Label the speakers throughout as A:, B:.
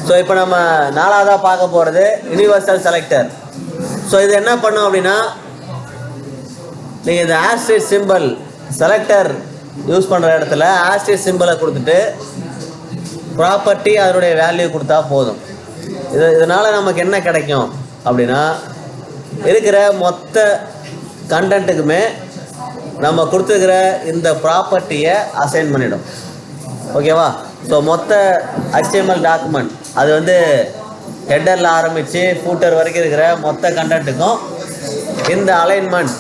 A: So இப்போ நம்ம நாலாவதாக பார்க்க போகிறது யூனிவர்சல் செலக்டர். ஸோ இது என்ன பண்ணும் அப்படின்னா, நீங்கள் இந்த ஆஸ்ட்ரிக் சிம்பிள் செலக்டர் யூஸ் பண்ணுற இடத்துல ஆஸ்ட்ரிக் சிம்பிளை கொடுத்துட்டு ப்ராப்பர்ட்டி அதனுடைய வேல்யூ கொடுத்தா போதும். இதனால் நமக்கு என்ன கிடைக்கும் அப்படின்னா, இருக்கிற மொத்த கண்டென்ட்டுக்குமே நம்ம கொடுத்துருக்கிற இந்த ப்ராப்பர்ட்டியை அசைன் பண்ணிடும். ஓகேவா? ஸோ மொத்த HTML டாக்குமெண்ட் அது வந்து ஹெட்டரில் ஆரம்பித்து ஃபூட்டர் வரைக்கும் இருக்கிற மொத்த கண்டென்ட்டுக்கும் இந்த அலைன்மெண்ட்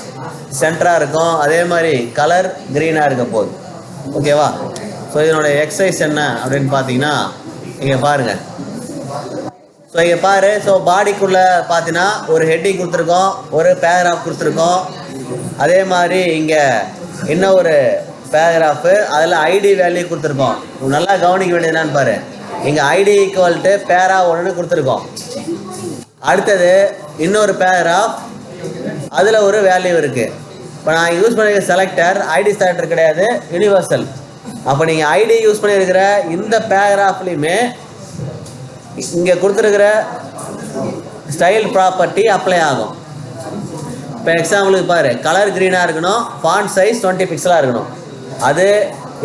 A: சென்டராக இருக்கும். அதே மாதிரி கலர் க்ரீனாக இருக்க போகுது. ஓகேவா? ஸோ இதனுடைய எக்ஸசைஸ் என்ன அப்படின்னு பார்த்தீங்கன்னா, இங்கே பாருங்கள். ஸோ இங்கே பாரு. ஸோ பாடிக்குள்ளே பார்த்தீங்கன்னா ஒரு ஹெட்டிங் கொடுத்துருக்கோம், ஒரு பேராகிராஃப் கொடுத்துருக்கோம். அதே மாதிரி இங்கே இன்னும் ஒரு பேராகிராஃபு, அதில் ஐடி வேல்யூ கொடுத்துருக்கோம். நல்லா கவனிக்க வேண்டியது என்னன்னு பாரு. இங்கே ஐடி ஈக்குவல்ட்டு பேரா 1ன்னு கொடுத்துருக்கோம். அடுத்தது இன்னொரு பேராகிராஃப், அதில் ஒரு வேல்யூ இருக்குது. இப்போ நான் யூஸ் பண்ணியிருக்க செலக்டர் ஐடி செலக்டர் கிடையாது, யூனிவர்சல். அப்போ நீங்கள் ஐடி யூஸ் பண்ணியிருக்கிற இந்த பேராகிராஃப்லேயுமே இங்கே கொடுத்துருக்கிற ஸ்டைல் ப்ராப்பர்ட்டி அப்ளை ஆகும். இப்போ எக்ஸாம்பிளுக்கு பாரு, கலர் க்ரீனாக இருக்கணும், ஃபாண்ட் சைஸ் 20 பிக்சலாக இருக்கணும். அது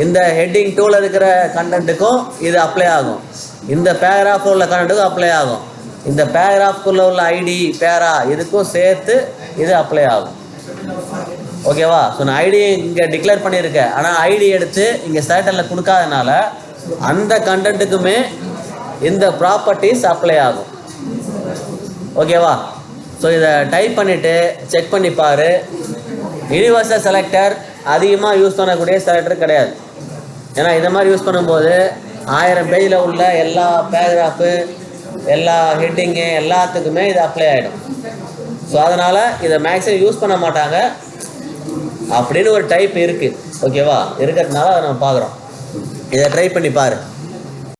A: இந்த ஹெட்டிங் 2ல் இருக்கிற கண்டென்ட்டுக்கும் இது அப்ளை ஆகும். இந்த பேராகிராஃபில் உள்ள கண்டென்ட்டுக்கும் அப்ளை ஆகும். இந்த பேராகிராஃப்குள்ளே உள்ள ஐடி பேரா இதுக்கும் சேர்த்து இது அப்ளை ஆகும். ஓகேவா? ஸோ நான் ஐடி இங்கே டிக்ளேர் பண்ணியிருக்கேன், ஆனால் ஐடி எடுத்து இங்கே செலக்டரில் கொடுக்காதனால அந்த கண்டென்ட்டுக்குமே இந்த ப்ராப்பர்ட்டிஸ் அப்ளை ஆகும். ஓகேவா? ஸோ இதை டைப் பண்ணிவிட்டு செக் பண்ணி பாரு. யூனிவர்சல் செலக்டர் அதிகமாக யூஸ் பண்ணக்கூடிய செலக்டர் கிடையாது. ஏன்னா இதை மாதிரி யூஸ் பண்ணும்போது 1000 பேஜில் உள்ள எல்லா பேராகிராஃபு, எல்லா ஹெட்டிங்கு எல்லாத்துக்குமே இது அப்ளை ஆகிடும். ஸோ அதனால் இதை மேக்ஸிமம் யூஸ் பண்ண மாட்டாங்க அப்படின்னு ஒரு டைப் இருக்குது. ஓகேவா? இருக்கிறதுனால அதை நம்ம பார்க்குறோம். இதை ட்ரை பண்ணி பாரு.